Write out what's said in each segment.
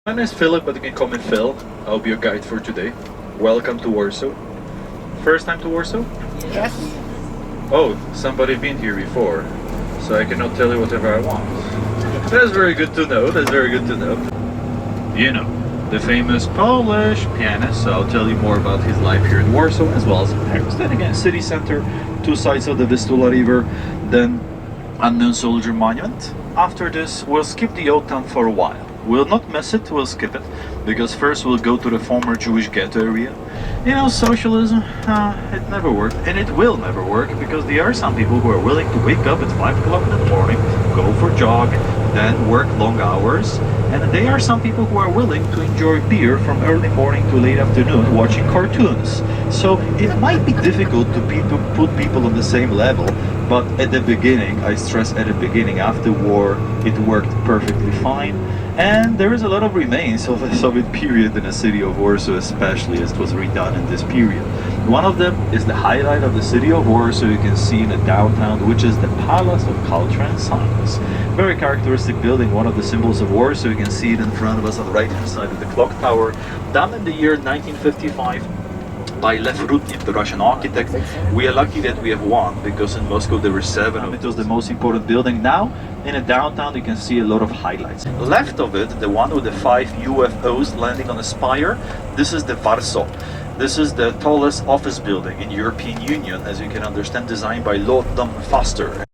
My name is Philip, but you can call me Phil. I'll be your guide for today. Welcome to Warsaw. First time to Warsaw? Yes. Oh, somebody been here before, so I cannot tell you whatever I want. That's very good to know, that's very good to know. You know, the famous Polish pianist, so I'll tell you more about his life here in Warsaw as well as in Paris. Then again, city center, two sides of the Vistula river, then Unknown Soldier Monument. After this, we'll skip the old town for a while. We'll not miss it, we'll skip it, because first we'll go to the former Jewish ghetto area. You know, socialism, it never worked, and it will never work, because there are some people who are willing to wake up at 5 o'clock in the morning, go for a jog, then work long hours, and there are some people who are willing to enjoy beer from early morning to late afternoon watching cartoons. So it might be difficult to put people on the same level, but at the beginning, I stress at the beginning, after war, it worked perfectly fine. And there is a lot of remains of the Soviet period in the city of Warsaw, especially as it was redone in this period. One of them is the highlight of the city of Warsaw, you can see in the downtown, which is the Palace of Culture and Science. Very characteristic building, one of the symbols of Warsaw. You can see it in front of us on the right hand side of the clock tower. Done in the year 1955. By Lev Rudnin, the Russian architect. We are lucky that we have one, because in Moscow there were 7. It was the most important building. Now, in the downtown, you can see a lot of highlights. Left of it, the one with the 5 UFOs landing on a spire, this is the Warsaw. This is the tallest office building in European Union, as you can understand, designed by Lord Foster.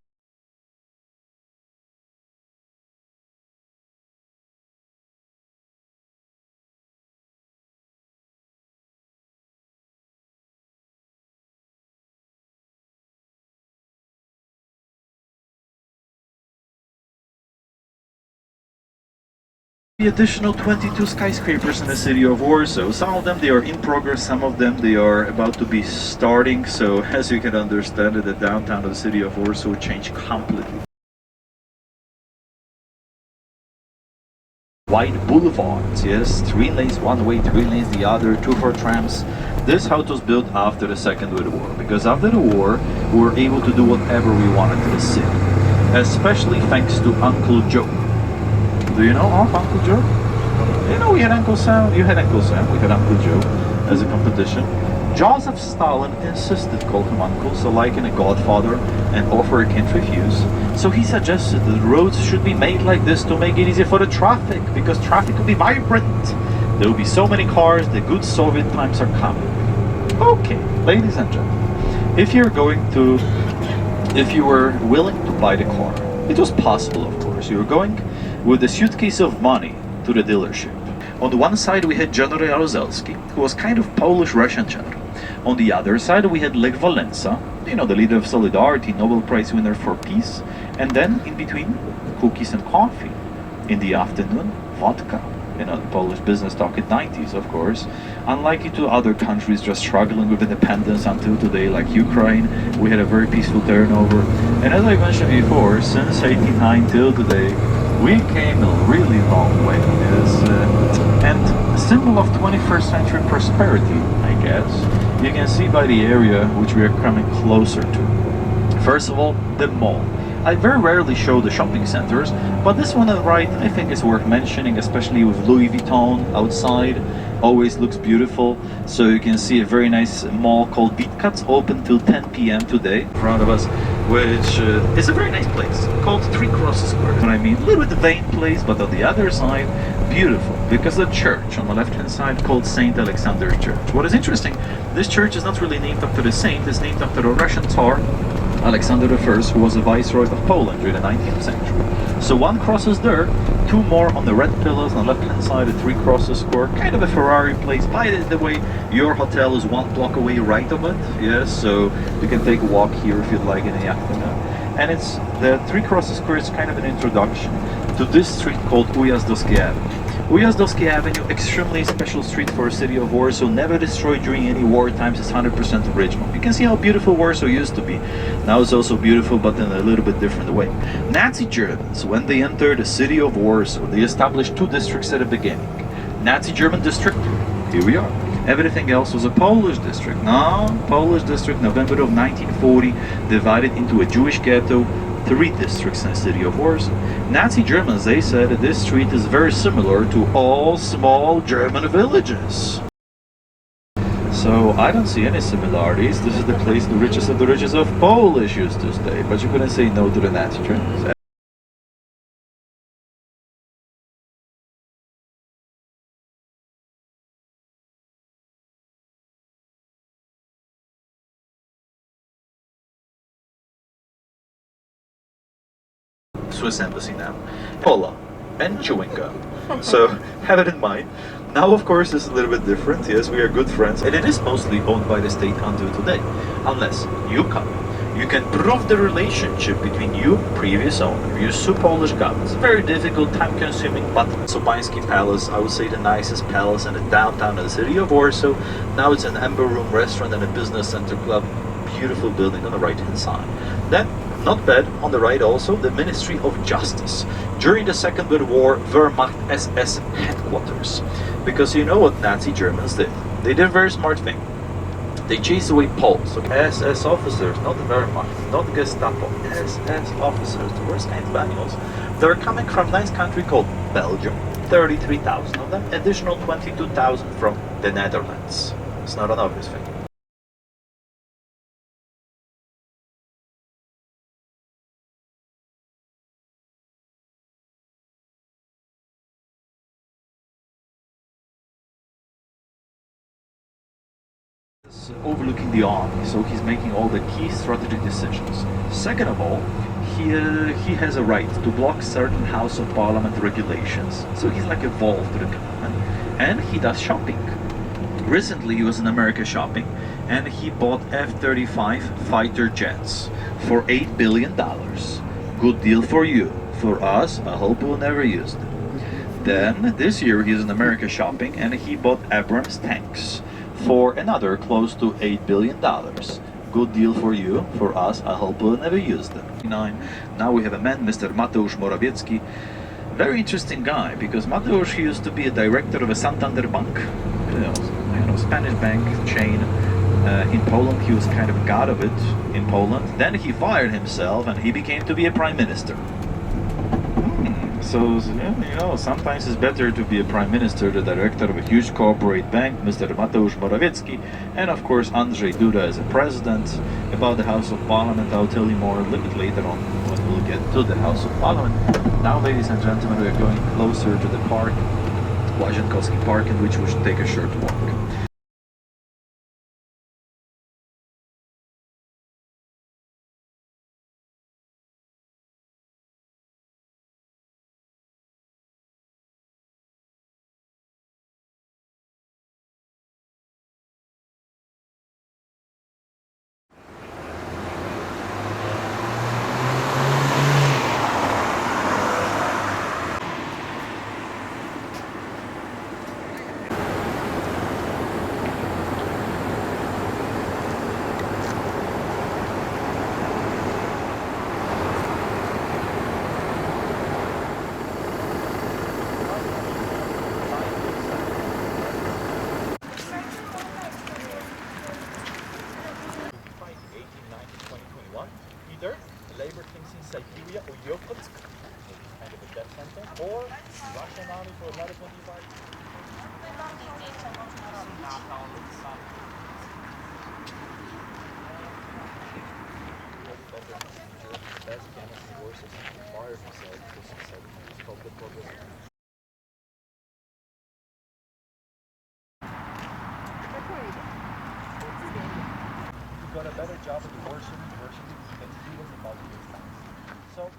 The additional 22 skyscrapers in the city of Warsaw. Some of them they are in progress, some of them they are about to be starting. So as you can understand, the downtown of the city of Warsaw changed completely. Wide boulevards, yes, 3 lanes one way, 3 lanes the other, 2 for trams. This house was built after the Second World War, because after the war we were able to do whatever we wanted to the city, especially thanks to Uncle Joe. Do you know of Uncle Joe? You know, we had Uncle Sam, you had Uncle Sam, we had Uncle Joe as a competition. Joseph Stalin insisted to call him Uncle, so like in a Godfather, an offer he can't refuse. So he suggested that the roads should be made like this to make it easier for the traffic, because traffic will be vibrant. There will be so many cars, the good Soviet times are coming. Okay, ladies and gentlemen, if you were willing to buy the car, it was possible, of course. You were going with a suitcase of money to the dealership. On the one side we had General Jaruzelski, who was kind of Polish-Russian general. On the other side we had Lech Walesa, you know, the leader of Solidarity, Nobel Prize winner for peace. And then in between, cookies and coffee. In the afternoon, vodka. You know, the Polish business talk in 90s, of course. Unlike to other countries just struggling with independence until today, like Ukraine, we had a very peaceful turnover. And as I mentioned before, since 89 till today, we came a really long way. And a symbol of 21st century prosperity, I guess, you can see by the area which we are coming closer to. First of all, the mall. I very rarely show the shopping centers, but this one on the right I think is worth mentioning, especially with Louis Vuitton outside. Always looks beautiful. So you can see a very nice mall called Witkatz, open till 10 p.m. today in front of us, which is a very nice place called 3 Crosses Square. I mean, a little bit vain place, but on the other side, beautiful, because the church on the left hand side called St. Alexander's Church. What is interesting, this church is not really named after the saint, it's named after a Russian Tsar, Alexander I, who was a viceroy of Poland during the 19th century. So 1 cross is there, 2 more on the red pillars on the left hand side, the 3 Crosses Square, kind of a Ferrari place. By the way, your hotel is 1 block away right of it, yes, so you can take a walk here if you'd like in the afternoon. And it's the 3 Crosses Square is kind of an introduction to this street called Ujazdowski Avenue. Ujazdowski Avenue, extremely special street for a city of Warsaw, never destroyed during any war times, it's 100% original. You can see how beautiful Warsaw used to be. Now it's also beautiful, but in a little bit different way. Nazi Germans, when they entered the city of Warsaw, they established 2 districts at the beginning. Nazi German district, here we are. Everything else was a Polish district. Now, Polish district, November of 1940, divided into a Jewish ghetto, 3 districts in the city of Warsaw. Nazi Germans, they said that this street is very similar to all small German villages. So I don't see any similarities. This is the place the richest of the richest of Polish used to stay, but you couldn't say no to the Nazi Germans. Swiss embassy now. Cola and chewing gum. So have it in mind. Now, of course, it's a little bit different. Yes, we are good friends, and it is mostly owned by the state until today. Unless you come, you can prove the relationship between you, previous owner. You sue Polish government. It's very difficult, time-consuming, but Chopinski Palace, I would say the nicest palace in the downtown of the city of Warsaw. Now it's an amber room restaurant and a business center club. Beautiful building on the right-hand side. Then, not bad, on the right also, the Ministry of Justice. During the Second World War, Wehrmacht SS headquarters. Because you know what Nazi Germans did? They did a very smart thing. They chased away Poles. Okay? SS officers, not the Wehrmacht, not Gestapo. SS officers, the worst kind of animals. They're coming from a nice country called Belgium. 33,000 of them. Additional 22,000 from the Netherlands. It's not an obvious thing. Overlooking the army, so he's making all the key strategic decisions. Second of all, he has a right to block certain House of Parliament regulations, so he's like a valve to the government, and he does shopping. Recently he was in America shopping, and he bought F-35 fighter jets for $8 billion. Good deal for you. For us, I hope we'll never use them. Then, this year he's in America shopping, and he bought Abrams tanks for another close to $8 billion. Good deal for you, for us, I hope we'll never use them. Now we have a man, Mr. Mateusz Morawiecki. Very interesting guy, because Mateusz, he used to be a director of a Santander Bank, Spanish bank chain. In Poland, he was kind of god of it in Poland. Then he fired himself and he became to be a prime minister. So, you know, sometimes it's better to be a prime minister, the director of a huge corporate bank, Mr. Mateusz Morawiecki, and of course Andrzej Duda as a president. About the House of Parliament, I'll tell you more a little bit later on when we'll get to the House of Parliament. Now, ladies and gentlemen, we are going closer to the park, Lazienki Park, in which we should take a short walk. Either labor things in Siberia or Yakutsk, kind of a death center, or Russian army for another 25 years. Best chemist in Warsaw fired himself because he said he was called the progress. He got a better job at the Warsaw University than he was about to get time. So we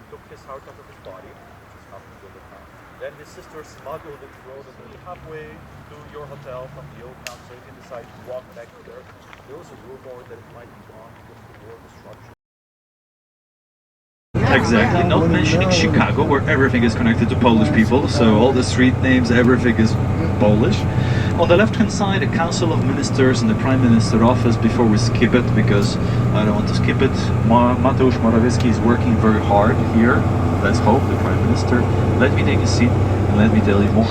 took his heart out of his body, which is happening all the time. Then his sister smuggled it through halfway to your hotel from the old town, so you can decide to walk back there. There was a rumor that it might be gone because of the war destruction. Exactly, not mentioning Chicago, where everything is connected to Polish people, so all the street names, everything is Polish. On the left-hand side, a Council of Ministers and the Prime Minister office. Before we skip it, because I don't want to skip it, Mateusz Morawiecki is working very hard here. Let's hope, the Prime Minister. Let me take a seat and let me tell you more.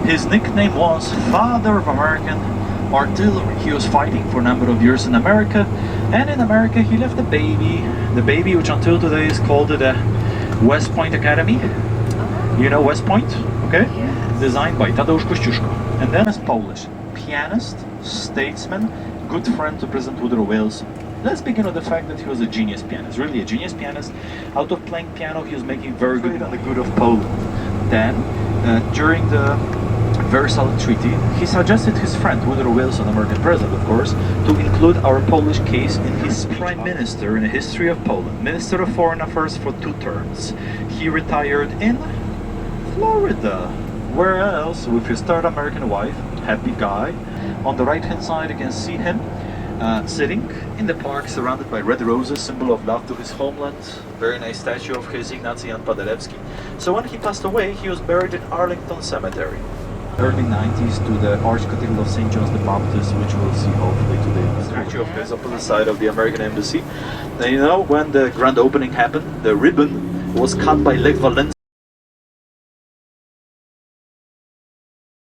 His nickname was Father of American Artillery. He was fighting for a number of years in America, and in America he left the baby which until today is called the West Point Academy. You know West Point? Okay? Yes. Designed by Tadeusz Kościuszko. And then as Polish pianist, statesman, good friend to President Woodrow Wilson. Let's begin with the fact that he was a genius pianist, really a genius pianist. Out of playing piano, he was making very good on the good of Poland. Then, during the Versailles Treaty, he suggested his friend, Woodrow Wilson, American president of course, to include our Polish case in his prime minister in the history of Poland, Minister of Foreign Affairs for 2 terms. He retired in Florida. Where else? With his 3rd American wife, happy guy. On the right hand side you can see him sitting in the park surrounded by red roses, symbol of love to his homeland. Very nice statue of his Ignacy Jan Paderewski. So when he passed away, he was buried in Arlington Cemetery. Early 90s to the Archcathedral of St. John the Baptist, which we'll see hopefully today. The statue of his opposite side of the American Embassy. And you know, when the grand opening happened, the ribbon was cut by Lech Walesa.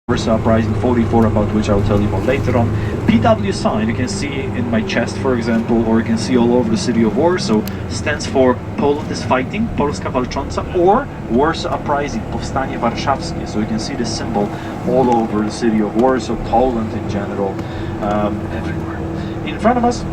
Warsaw Uprising 44, about which I'll tell you more later on. PW sign you can see in my chest, for example, or you can see all over the city of Warsaw, stands for Poland is fighting, Polska walcząca, or Warsaw Uprising, Powstanie Warszawskie. So you can see the symbol all over the city of Warsaw, Poland in general, everywhere. In front of us,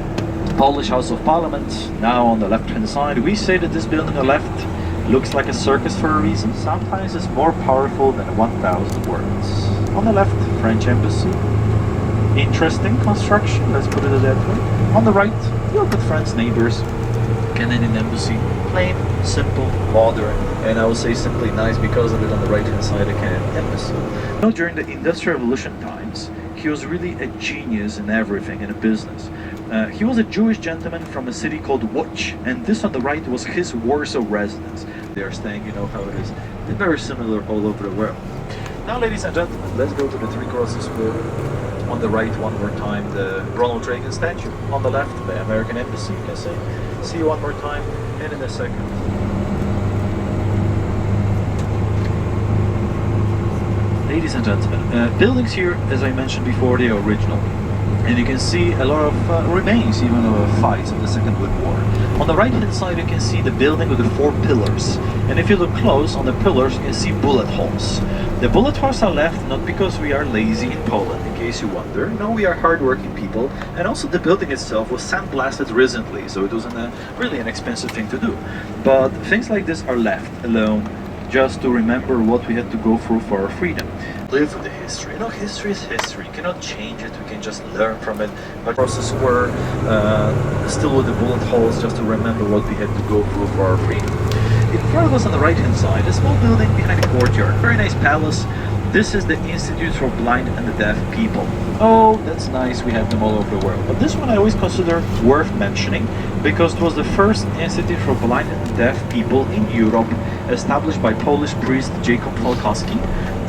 Polish House of Parliament. Now on the left-hand side, we say that this building on the left looks like a circus for a reason. Sometimes it's more powerful than 1,000 words. On the left, French Embassy. Interesting construction, let's put it that way. On the right, your good friends, neighbors, Canadian Embassy. Plain, simple, modern, and I will say simply nice because of it on the right hand side, the Canadian Embassy. You know, during the Industrial Revolution times, he was really a genius in everything, in a business. He was a Jewish gentleman from a city called Łódź, and this on the right was his Warsaw residence. They are staying, you know how it is. They're very similar all over the world. Now, ladies and gentlemen, let's go to the Three Crosses Square. On the right, one more time, the Ronald Reagan statue. On the left, the American Embassy, you can say. See you one more time, and in a second. Ladies and gentlemen, buildings here, as I mentioned before, they are original. And you can see a lot of remains, even of fights of the Second World War. On the right hand side you can see the building with the 4 pillars. And if you look close on the pillars you can see bullet holes. The bullet holes are left not because we are lazy in Poland, in case you wonder. No, we are hardworking people. And also the building itself was sandblasted recently, so it wasn't really an expensive thing to do. But things like this are left alone, just to remember what we had to go through for our freedom. Live with the history. You know, history is history. You cannot change it. We can just learn from it. But across the square, still with the bullet holes, just to remember what we had to go through for our freedom. In front of us on the right-hand side, a small building behind a courtyard. Very nice palace. This is the Institute for Blind and the Deaf People. Oh, that's nice, we have them all over the world. But this one I always consider worth mentioning because it was the first Institute for Blind and Deaf People in Europe, established by Polish priest Jacob Falkowski.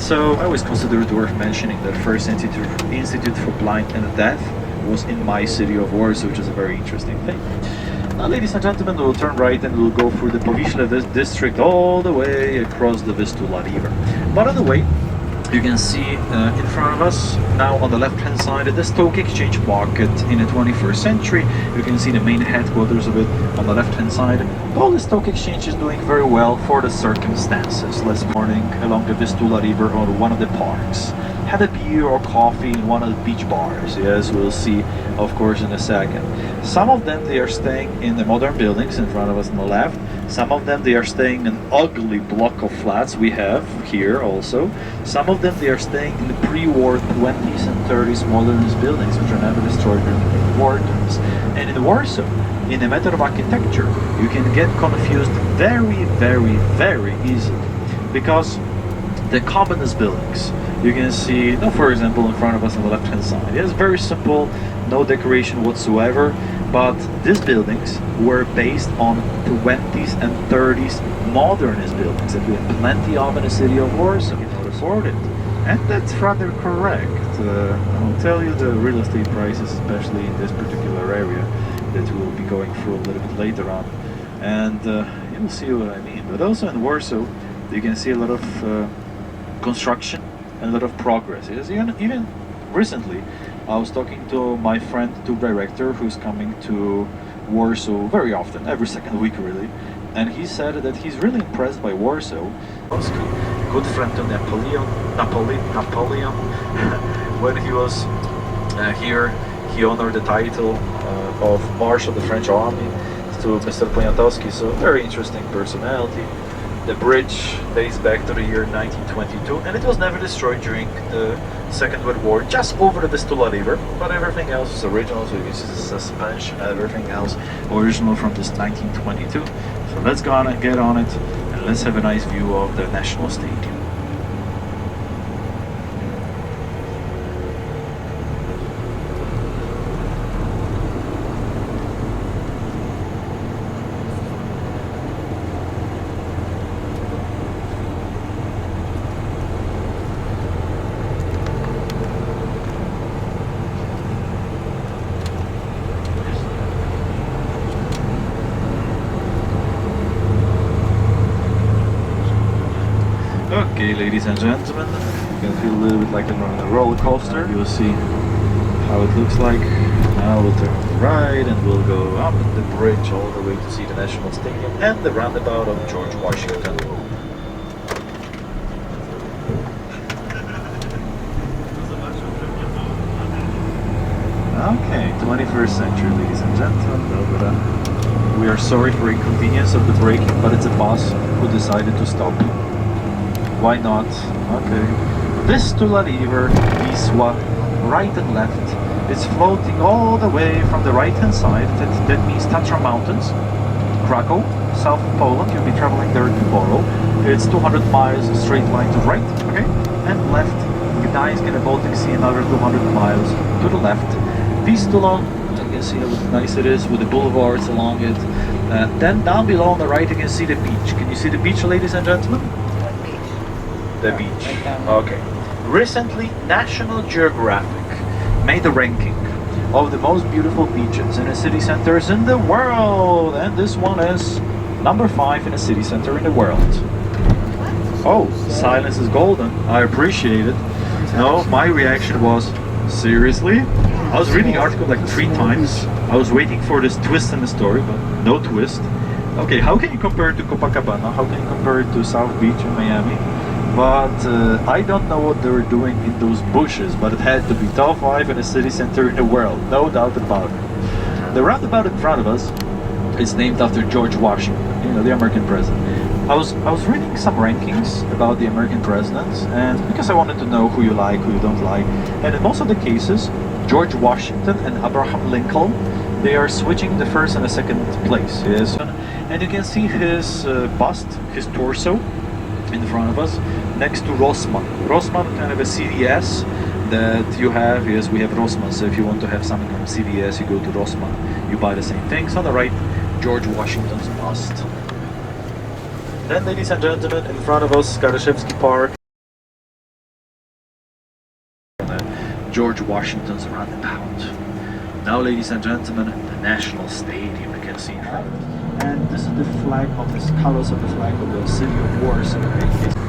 So I always consider it worth mentioning that first Institute for Blind and the Deaf was in my city of Warsaw, which is a very interesting thing. Now, ladies and gentlemen, we'll turn right and we'll go through the Powieśle district all the way across the Vistula River. But on the way, you can see in front of us, now on the left-hand side, the Stock Exchange Market in the 21st century. You can see the main headquarters of it on the left-hand side. Well, the Stock Exchange is doing very well for the circumstances. Last morning, along the Vistula River or one of the parks, had a beer or coffee in one of the beach bars. Yes, we'll see, of course, in a second. Some of them, they are staying in the modern buildings in front of us on the left. Some of them, they are staying in an ugly block of flats we have here also. Some of them, they are staying in the pre-war 20s and 30s modernist buildings, which are never destroyed during war times. And in Warsaw, in a matter of architecture, you can get confused very, very, very easily. Because the communist buildings, you can see, for example, in front of us on the left-hand side. It's very simple, no decoration whatsoever, but these buildings were based on 20s and 30s modernist buildings that we have plenty of in the city of Warsaw. You can afford it. And that's rather correct. I'll tell you the real estate prices, especially in this particular area, that we'll be going through a little bit later on. And you'll see what I mean. But also in Warsaw, you can see a lot of construction and a lot of progress. Yes, even recently, I was talking to my friend, tour director, who's coming to Warsaw very often, every second week really, and he said that he's really impressed by Warsaw. Good friend to Napoleon. When he was here, he honored the title of Marshal of the French Army to Mr. Poniatowski, so very interesting personality. The bridge dates back to the year 1922, and it was never destroyed during the Second World War, just over the Vistula River, but everything else is original, so you can see the suspension, everything else original from this 1922. So let's go on and get on it, and let's have a nice view of the National Stadium. Okay, ladies and gentlemen, you can feel a little bit like on a roller coaster. You'll see how it looks like. Now we'll turn right and we'll go up the bridge all the way to see the National Stadium and the roundabout of George Washington. Okay, 21st century, ladies and gentlemen. We are sorry for inconvenience of the braking, but it's a bus who decided to stop. Why not? Okay. Vistula River, Wisła, right and left. It's floating all the way from the right-hand side. That means Tatra Mountains, Krakow, south of Poland. You'll be traveling there tomorrow. It's 200 miles straight line to right, okay? And left, Gdańsk in the Baltic Sea, another 200 miles to the left. Vistula, you can see how nice it is with the boulevards along it. Then down below on the right you can see the beach. Can you see the beach, ladies and gentlemen? The beach. Okay. Recently, National Geographic made a ranking of the most beautiful beaches in the city centers in the world, and this one is number 5 in a city center in the world. Oh, silence is golden. I appreciate it. No, my reaction was, seriously? I was reading the article like 3 times. I was waiting for this twist in the story, but no twist. Okay, how can you compare it to Copacabana? How can you compare it to South Beach in Miami? But I don't know what they were doing in those bushes, but it had to be top 5 in a city center in the world, no doubt about it. The roundabout in front of us is named after George Washington, you know, the American president. I was reading some rankings about the American presidents, and because I wanted to know who you like, who you don't like, and in most of the cases, George Washington and Abraham Lincoln, they are switching the first and the second place. Yes, and you can see his bust, his torso, in front of us, next to Rossmann. Rossmann, kind of a CVS that you have. Yes, we have Rossmann, so if you want to have something from CVS, you go to Rossmann, you buy the same things. On the right, George Washington's bust. Then, ladies and gentlemen, in front of us, Skyszewski Park. George Washington's roundabout. Now, ladies and gentlemen, the National Stadium, you can see in front. And this is the flag of the colors of the flag of the city of Warsaw.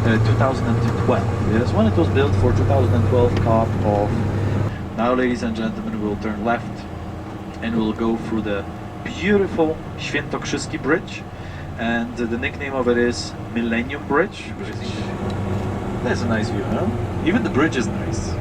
2012. Yes, when it was built for 2012 Cup of. Now, ladies and gentlemen, we'll turn left and we'll go through the beautiful Swietokrzyski Bridge, and the nickname of it is Millennium Bridge. That's a nice view, huh? Even the bridge is nice.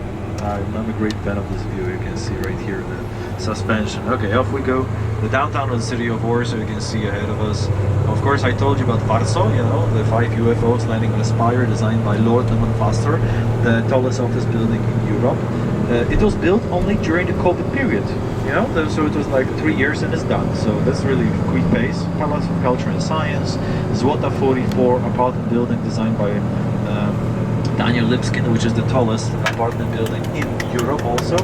I'm a great fan of this view. You can see right here the suspension. Okay, off we go. The downtown of the city of Warsaw, you can see ahead of us. Of course, I told you about Warsaw, you know, the 5 UFOs landing on a spire designed by Lord Norman Foster, the tallest office building in Europe. It was built only during the COVID period, you know, so it was like 3 years and it's done. So that's really quick pace. Palace of Culture and Science, Złota 44 apartment building designed by Daniel Lipskin, which is the tallest apartment building in Europe also,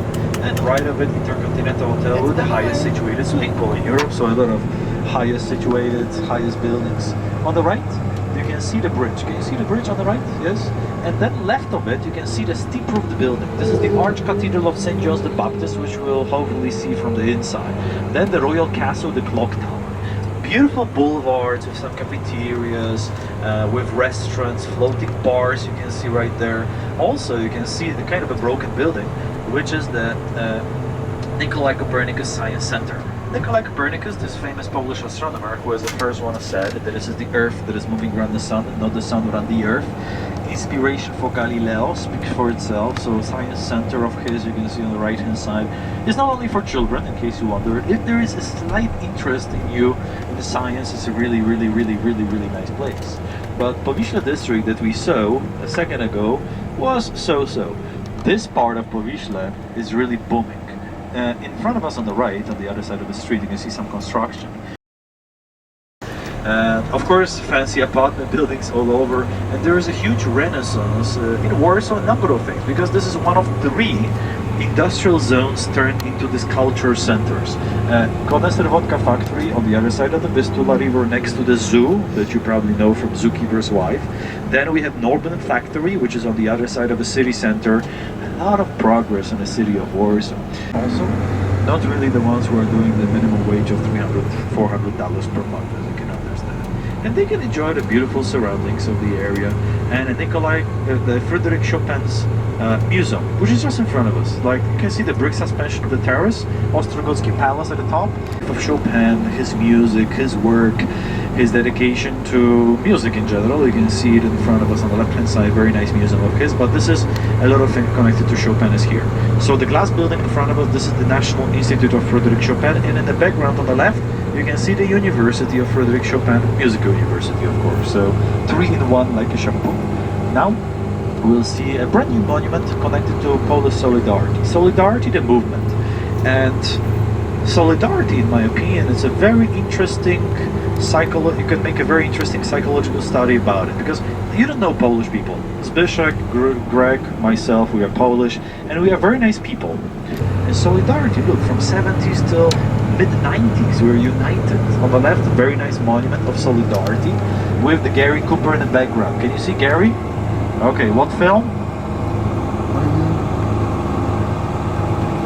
and right of it, Intercontinental Hotel with the highest situated swimming pool in Europe, so a lot of highest situated, highest buildings. On the right, you can see the bridge. Can you see the bridge on the right? Yes. And then left of it, you can see the steep roofed building. This is the Arch Cathedral of St. John the Baptist, which we'll hopefully see from the inside. Then the Royal Castle, the Clock Tower. beautiful boulevards with some cafeterias, with restaurants, floating bars you can see right there. Also, you can see the kind of a broken building, which is the Nikolai Copernicus Science Center. Nikolai Copernicus, this famous Polish astronomer, who was the first one who said that this is the Earth that is moving around the Sun, and not the Sun around the Earth. Inspiration for Galileo speaks for itself. So science center of his, you can see on the right hand side, is not only for children, in case you wonder. If there is a slight interest in you in the science, it's a really nice place. But Powieśle district that we saw a second ago was so-so. This part of Powieśle is really booming. In front of us on the right, on the other side of the street, you can see some construction. Of course, fancy apartment buildings all over, and there is a huge renaissance in Warsaw, a number of things, because this is one of 3 industrial zones turned into these culture centers. Koneser Vodka Factory on the other side of the Vistula River, next to the zoo that you probably know from Zookeeper's Wife. Then we have Norben Factory, which is on the other side of the city center. A lot of progress in the city of Warsaw. Also, not really the ones who are doing the minimum wage of $300, $400 per month, as you can understand. And they can enjoy the beautiful surroundings of the area. And Nikolai, the Fryderyk Chopin's museum, which is just in front of us. Like, you can see the brick suspension of the terrace, Ostrogotsky Palace at the top. Of Chopin, his music, his work, his dedication to music in general. You can see it in front of us on the left hand side, very nice museum of his, but this is a lot of things connected to Chopin is here. So the glass building in front of us, this is the National Institute of Fryderyk Chopin, and in the background on the left, you can see the University of Fryderyk Chopin, Musical University of course, so 3 in 1 like a shampoo. Now we'll see a brand new monument connected to Polish Solidarity. Solidarity, the movement. And Solidarity, in my opinion, is a very interesting you can make a very interesting psychological study about it, because you don't know Polish people. Zbyszek, Greg, myself, we are Polish, and we are very nice people. And Solidarity, look, from 70s till mid-90s, we were united. On the left, a very nice monument of Solidarity with the Gary Cooper in the background. Can you see Gary? Okay, what film?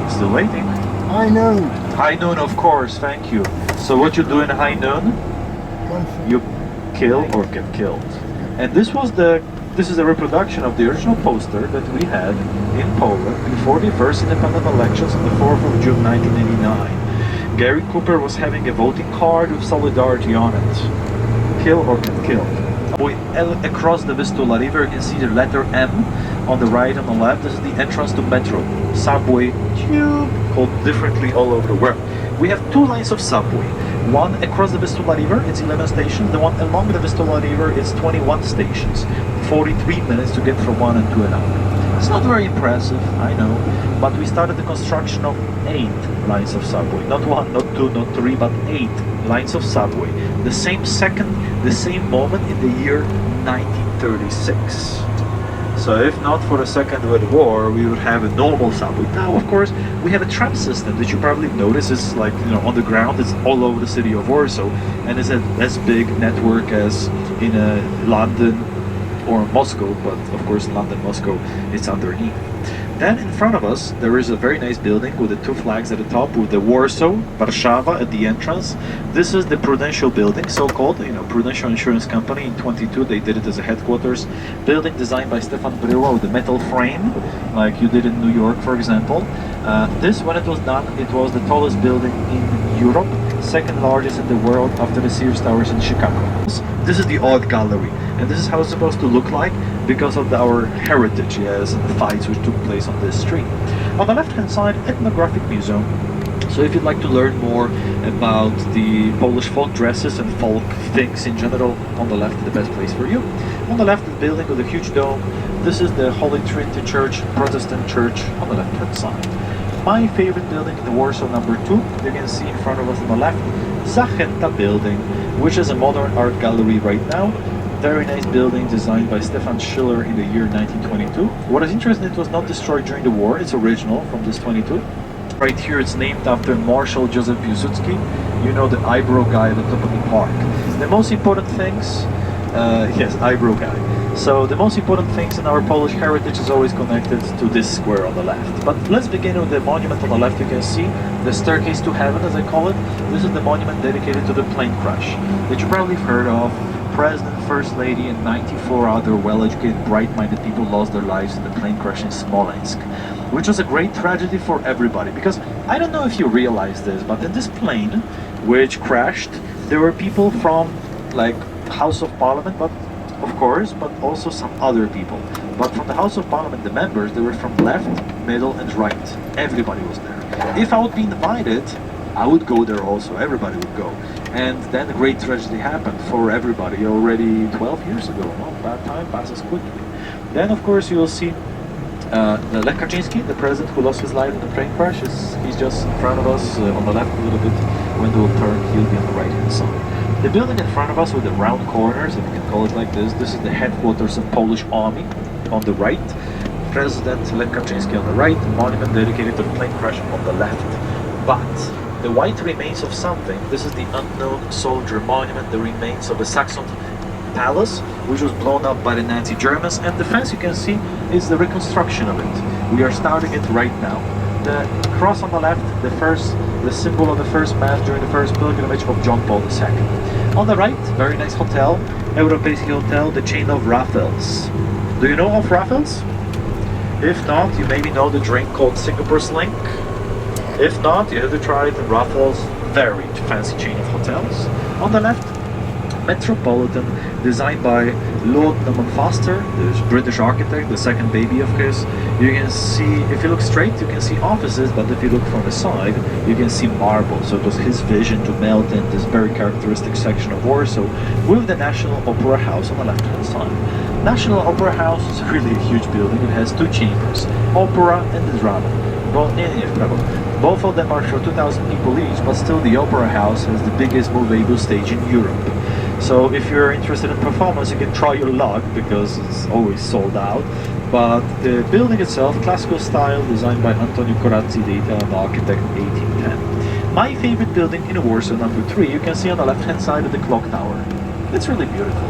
Still waiting. High Noon. High Noon, of course, thank you. So what you do in High Noon? You kill or get killed. And this is a reproduction of the original poster that we had in Poland before the first independent elections on the 4th of June 1989. Gary Cooper was having a voting card with Solidarity on it. Kill or get killed. Across the Vistula River, you can see the letter M on the right and the left. This is the entrance to metro, subway, tube, called differently all over the world. We have 2 lines of subway. One across the Vistula River, it's 11 stations. The one along the Vistula River, it's 21 stations. 43 minutes to get from one and to another. It's not very impressive, I know, but we started the construction of 8 lines of subway. Not 1, not 2, not 3, but 8 lines of subway. The same second, the same moment in the year 1936. So if not for the Second World War, we would have a normal subway. Now, of course, we have a tram system that you probably notice is like, you know, on the ground. It's all over the city of Warsaw, and it's as big network as in London or Moscow, but of course London, Moscow, it's underneath. Then in front of us, there is a very nice building with the 2 flags at the top, with the Warsaw, Warszawa at the entrance. This is the Prudential building, so-called, you know, Prudential Insurance Company. In 22, they did it as a headquarters. Building designed by Stefan Bryła with the metal frame, like you did in New York, for example. This, when it was done, it was the tallest building in Europe, 2nd largest in the world after the Sears Towers in Chicago. This is the Art Gallery, and this is how it's supposed to look like because of our heritage, yes, and the fights which took place on this street. On the left-hand side, Ethnographic Museum. So if you'd like to learn more about the Polish folk dresses and folk things in general, on the left is the best place for you. On the left, the building with a huge dome. This is the Holy Trinity Church, Protestant church, on the left-hand side. My favorite building in the Warsaw number 2, you can see in front of us on the left, Zachęta building, which is a modern art gallery right now. Very nice building designed by Stefan Schiller in the year 1922. What is interesting, it was not destroyed during the war. It's original from this 22. Right here, it's named after Marshal Josef Pilsudski. You know, the eyebrow guy at the top of the park. The most important things Yes, eyebrow guy. So the most important things in our Polish heritage is always connected to this square on the left. But let's begin with the monument on the left. You can see the staircase to heaven, as I call it. This is the monument dedicated to the plane crash that you probably have heard of. President, First Lady, and 94 other well-educated, bright-minded people lost their lives in the plane crash in Smolensk, which was a great tragedy for everybody. Because I don't know if you realize this, but in this plane which crashed, there were people from like House of Parliament, but of course, but also some other people. But from the House of Parliament, the members, they were from left, middle, and right. Everybody was there. If I would be invited, I would go there also. Everybody would go. And then a great tragedy happened for everybody already 12 years ago. Well, that time passes quickly. Then, of course, you'll see Lech Kaczynski, the president who lost his life in the plane crash. He's just in front of us on the left a little bit. When they will turn, he'll be on the right-hand side. The building in front of us with the round corners, if you can call it like this is the headquarters of Polish Army on the right. President Lech Kaczynski on the right, monument dedicated to the plane crash on the left. But the white remains of something. This is the unknown soldier monument, the remains of the Saxon palace, which was blown up by the Nazi Germans, and the fence you can see is the reconstruction of it. We are starting it right now. The cross on the left, the symbol of the first mass during the first pilgrimage of John Paul II. On the right, very nice hotel, Europejski Hotel, the chain of Raffles. Do you know of Raffles? If not, you maybe know the drink called Singapore Sling. If not, you have to try it in Raffles, very fancy chain of hotels. On the left, Metropolitan, designed by Lord Norman Foster, the British architect, the second baby of his. You can see, if you look straight, you can see offices, but if you look from the side, you can see marble. So it was his vision to melt in this very characteristic section of Warsaw with the National Opera House on the left-hand side. National Opera House is really a huge building. It has two chambers, opera and the drama. Both of them are for 2,000 people each, but still the Opera House has the biggest movable stage in Europe. So if you're interested in performance, you can try your luck, because it's always sold out. But the building itself, classical style, designed by Antonio Corazzi, the Italian architect, 1810. My favorite building in Warsaw, number 3, you can see on the left-hand side of the clock tower. It's really beautiful.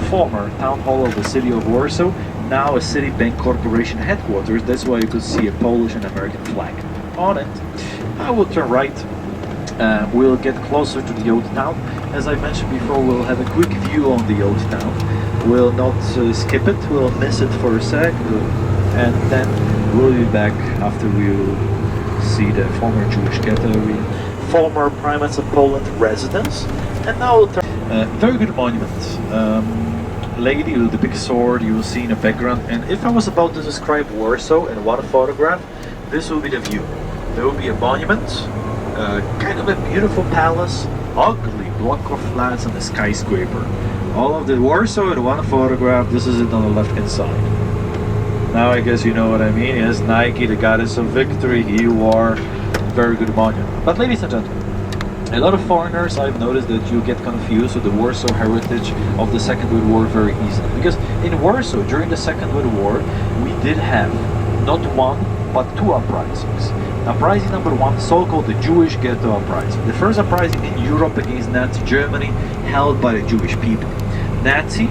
Former town hall of the city of Warsaw, now a Citibank Corporation headquarters. That's why you could see a Polish and American flag on it. I will turn right. We'll get closer to the old town. As I mentioned before, we'll have a quick view on the old town. We'll not skip it, we'll miss it for a sec, and then we'll be back after we'll see the former Jewish ghetto area, former primates of Poland residence, and now we'll turn. Very good monument. Lady with the big sword you will see in the background, and if I was about to describe Warsaw in one photograph, this will be the view. There will be a monument, kind of a beautiful palace, ugly block of flats, and a skyscraper. All of the Warsaw in one photograph. This is it on the left hand side. Now I guess you know what I mean. Yes, Nike, the goddess of victory, he wore very good monument. But ladies and gentlemen, a lot of foreigners, I've noticed that you get confused with the Warsaw heritage of the Second World War very easily. Because in Warsaw, during the Second World War, we did have not one, but two uprisings. Uprising number 1, so-called the Jewish Ghetto Uprising. The first uprising in Europe against Nazi Germany, held by the Jewish people. Nazi,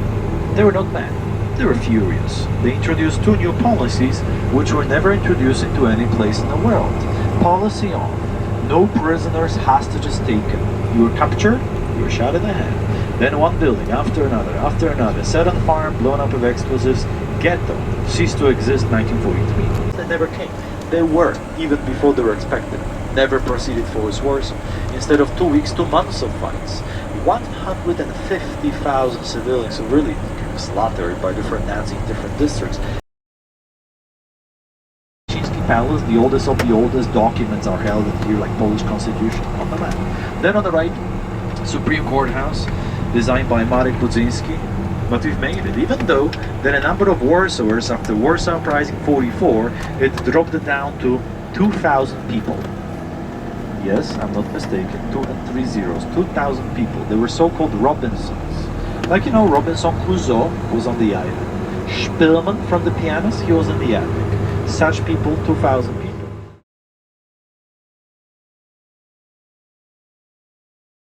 they were not mad. They were furious. They introduced two new policies, which were never introduced into any place in the world. Policy of no prisoners, hostages taken. You were captured, you were shot in the head. Then one building after another, set on fire, blown up with explosives. Ghetto ceased to exist 1943. They never came. They were, even before they were expected. Never proceeded forward Warsaw. Instead of 2 weeks, 2 months of fights. 150,000 civilians were really slaughtered by different Nazis in different districts. Palace, the oldest of the oldest documents are held here, like Polish Constitution on the map. Then on the right, Supreme Court House, designed by Marek Budzinski. But we've made it, even though that a number of Warsawers after Warsaw Uprising 44, it dropped it down to 2,000 people. Yes, I'm not mistaken, 2 and 3 zeros, 2,000 people. They were so-called Robinsons. Like, you know, Robinson Crusoe was on the island. Spielman from the pianist, he was in the attic. Such people, 2,000 people.